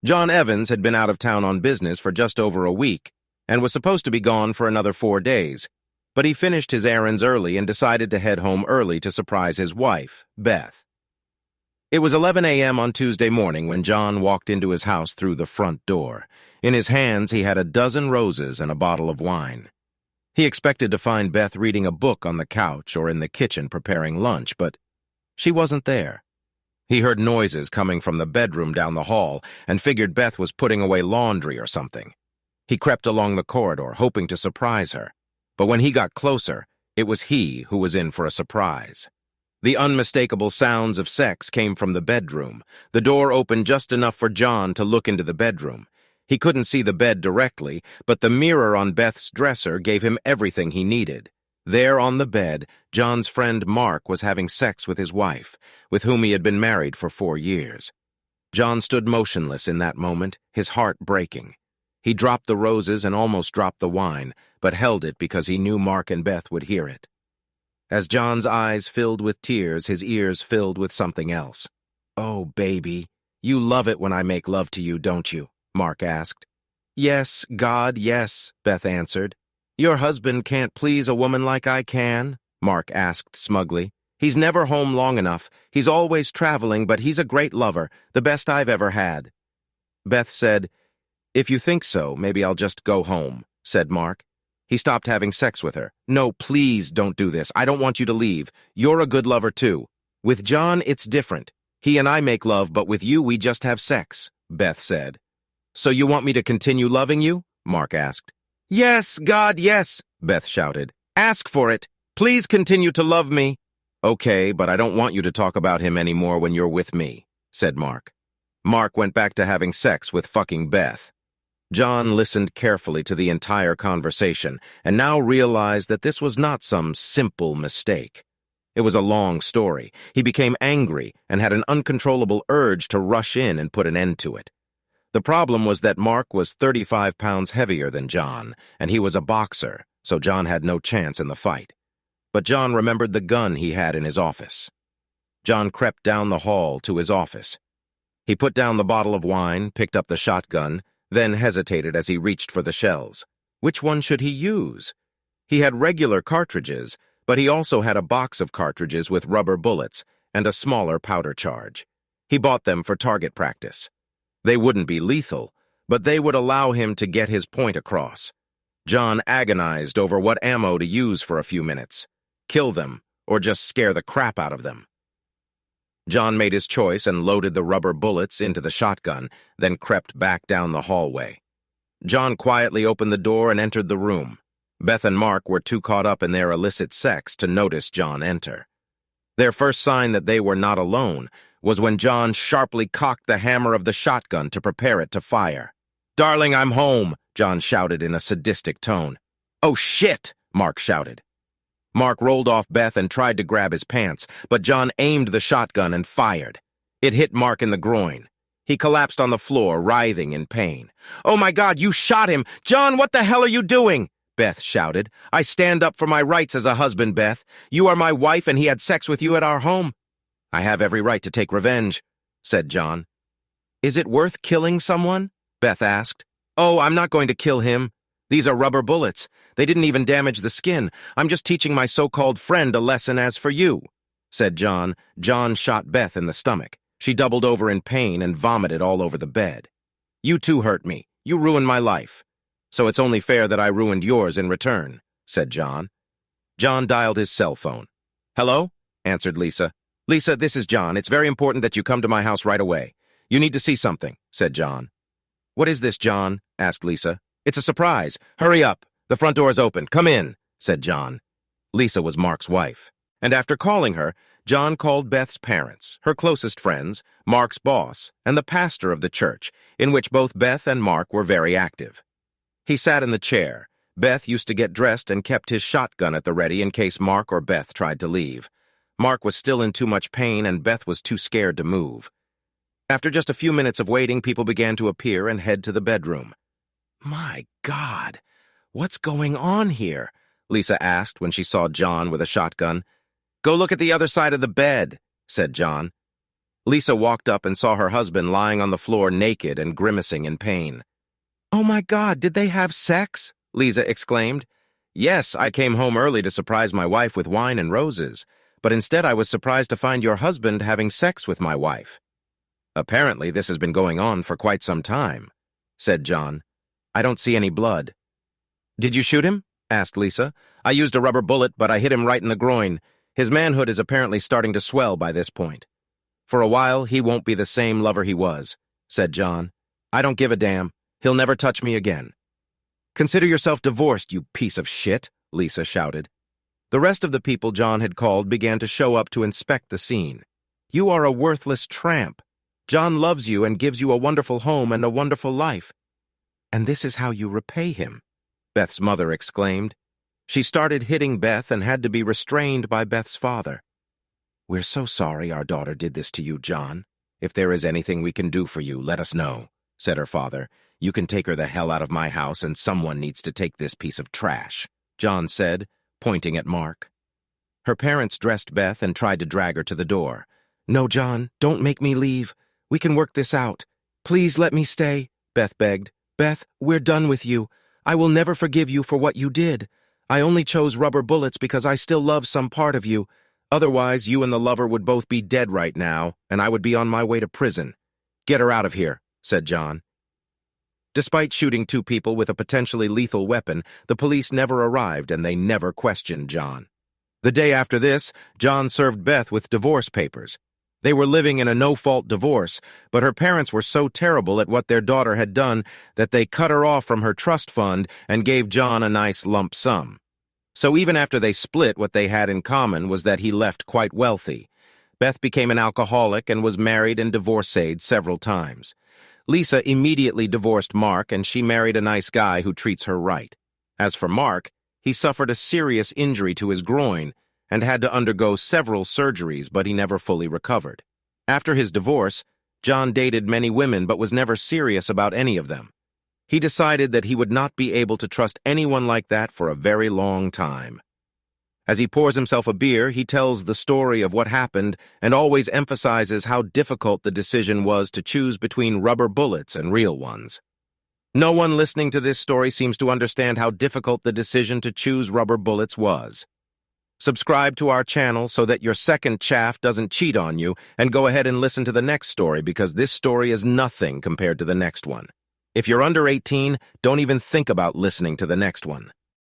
John Evans had been out of town on business for just over a week and was supposed to be gone for another 4 days, but he finished his errands early and decided to head home early to surprise his wife, Beth. It was 11 a.m. on Tuesday morning when John walked into his house through the front door. In his hands, he had a dozen roses and a bottle of wine. He expected to find Beth reading a book on the couch or in the kitchen preparing lunch, but she wasn't there. He heard noises coming from the bedroom down the hall and figured Beth was putting away laundry or something. He crept along the corridor, hoping to surprise her. But when he got closer, it was he who was in for a surprise. The unmistakable sounds of sex came from the bedroom. The door opened just enough for John to look into the bedroom. He couldn't see the bed directly, but the mirror on Beth's dresser gave him everything he needed. There on the bed, John's friend Mark was having sex with his wife, with whom he had been married for 4 years. John stood motionless in that moment, his heart breaking. He dropped the roses and almost dropped the wine, but held it because he knew Mark and Beth would hear it. As John's eyes filled with tears, his ears filled with something else. "Oh, baby, you love it when I make love to you, don't you?" Mark asked. "Yes, God, yes," Beth answered. "Your husband can't please a woman like I can?" Mark asked smugly. "He's never home long enough. He's always traveling, but he's a great lover, the best I've ever had." Beth said, "If you think so, maybe I'll just go home," said Mark. He stopped having sex with her. "No, please don't do this. I don't want you to leave. You're a good lover too. With John, it's different. He and I make love, but with you, we just have sex," Beth said. "So you want me to continue loving you?" Mark asked. "Yes, God, yes," Beth shouted. "Ask for it. Please continue to love me." "Okay, but I don't want you to talk about him anymore when you're with me," said Mark. Mark went back to having sex with fucking Beth. John listened carefully to the entire conversation and now realized that this was not some simple mistake. It was a long story. He became angry and had an uncontrollable urge to rush in and put an end to it. The problem was that Mark was 35 pounds heavier than John, and he was a boxer, so John had no chance in the fight. But John remembered the gun he had in his office. John crept down the hall to his office. He put down the bottle of wine, picked up the shotgun, then hesitated as he reached for the shells. Which one should he use? He had regular cartridges, but he also had a box of cartridges with rubber bullets and a smaller powder charge. He bought them for target practice. They wouldn't be lethal, but they would allow him to get his point across. John agonized over what ammo to use for a few minutes. Kill them, or just scare the crap out of them. John made his choice and loaded the rubber bullets into the shotgun, then crept back down the hallway. John quietly opened the door and entered the room. Beth and Mark were too caught up in their illicit sex to notice John enter. Their first sign that they were not alone was when John sharply cocked the hammer of the shotgun to prepare it to fire. "Darling, I'm home," John shouted in a sadistic tone. "Oh, shit," Mark shouted. Mark rolled off Beth and tried to grab his pants, but John aimed the shotgun and fired. It hit Mark in the groin. He collapsed on the floor, writhing in pain. "Oh my God, you shot him! John, what the hell are you doing?" Beth shouted. "I stand up for my rights as a husband, Beth. You are my wife and he had sex with you at our home." "I have every right to take revenge," said John. "Is it worth killing someone?" Beth asked. "Oh, I'm not going to kill him. These are rubber bullets. They didn't even damage the skin. I'm just teaching my so-called friend a lesson as for you," said John. John shot Beth in the stomach. She doubled over in pain and vomited all over the bed. "You too hurt me. You ruined my life. So it's only fair that I ruined yours in return," said John. John dialed his cell phone. "Hello?" answered Lisa. "Lisa, this is John. It's very important that you come to my house right away. You need to see something," said John. "What is this, John?" asked Lisa. "It's a surprise. Hurry up. The front door is open. Come in," said John. Lisa was Mark's wife. And after calling her, John called Beth's parents, her closest friends, Mark's boss, and the pastor of the church, in which both Beth and Mark were very active. He sat in the chair. Beth used to get dressed and kept his shotgun at the ready in case Mark or Beth tried to leave. Mark was still in too much pain and Beth was too scared to move. After just a few minutes of waiting, people began to appear and head to the bedroom. "My God, what's going on here?" Lisa asked when she saw John with a shotgun. "Go look at the other side of the bed," said John. Lisa walked up and saw her husband lying on the floor naked and grimacing in pain. "Oh my God, did they have sex?" Lisa exclaimed. "Yes, I came home early to surprise my wife with wine and roses, but instead I was surprised to find your husband having sex with my wife." "Apparently this has been going on for quite some time," said John. "I don't see any blood." "Did you shoot him?" asked Lisa. "I used a rubber bullet, but I hit him right in the groin. His manhood is apparently starting to swell by this point. For a while, he won't be the same lover he was," said John. "I don't give a damn. He'll never touch me again." "Consider yourself divorced, you piece of shit," Lisa shouted. The rest of the people John had called began to show up to inspect the scene. "You are a worthless tramp. John loves you and gives you a wonderful home and a wonderful life. And this is how you repay him," Beth's mother exclaimed. She started hitting Beth and had to be restrained by Beth's father. "We're so sorry our daughter did this to you, John. If there is anything we can do for you, let us know," said her father. "You can take her the hell out of my house, and someone needs to take this piece of trash," John said, pointing at Mark. Her parents dressed Beth and tried to drag her to the door. "No, John, don't make me leave. We can work this out. Please let me stay," Beth begged. "Beth, we're done with you. I will never forgive you for what you did. I only chose rubber bullets because I still love some part of you. Otherwise, you and the lover would both be dead right now, and I would be on my way to prison. Get her out of here," said John. Despite shooting 2 people with a potentially lethal weapon, the police never arrived and they never questioned John. The day after this, John served Beth with divorce papers. They were living in a no-fault divorce, but her parents were so terrible at what their daughter had done that they cut her off from her trust fund and gave John a nice lump sum. So even after they split, what they had in common was that he left quite wealthy. Beth became an alcoholic and was married and divorced several times. Lisa immediately divorced Mark, and she married a nice guy who treats her right. As for Mark, he suffered a serious injury to his groin and had to undergo several surgeries, but he never fully recovered. After his divorce, John dated many women but was never serious about any of them. He decided that he would not be able to trust anyone like that for a very long time. As he pours himself a beer, he tells the story of what happened and always emphasizes how difficult the decision was to choose between rubber bullets and real ones. No one listening to this story seems to understand how difficult the decision to choose rubber bullets was. Subscribe to our channel so that your second chaff doesn't cheat on you, and go ahead and listen to the next story because this story is nothing compared to the next one. If you're under 18, don't even think about listening to the next one.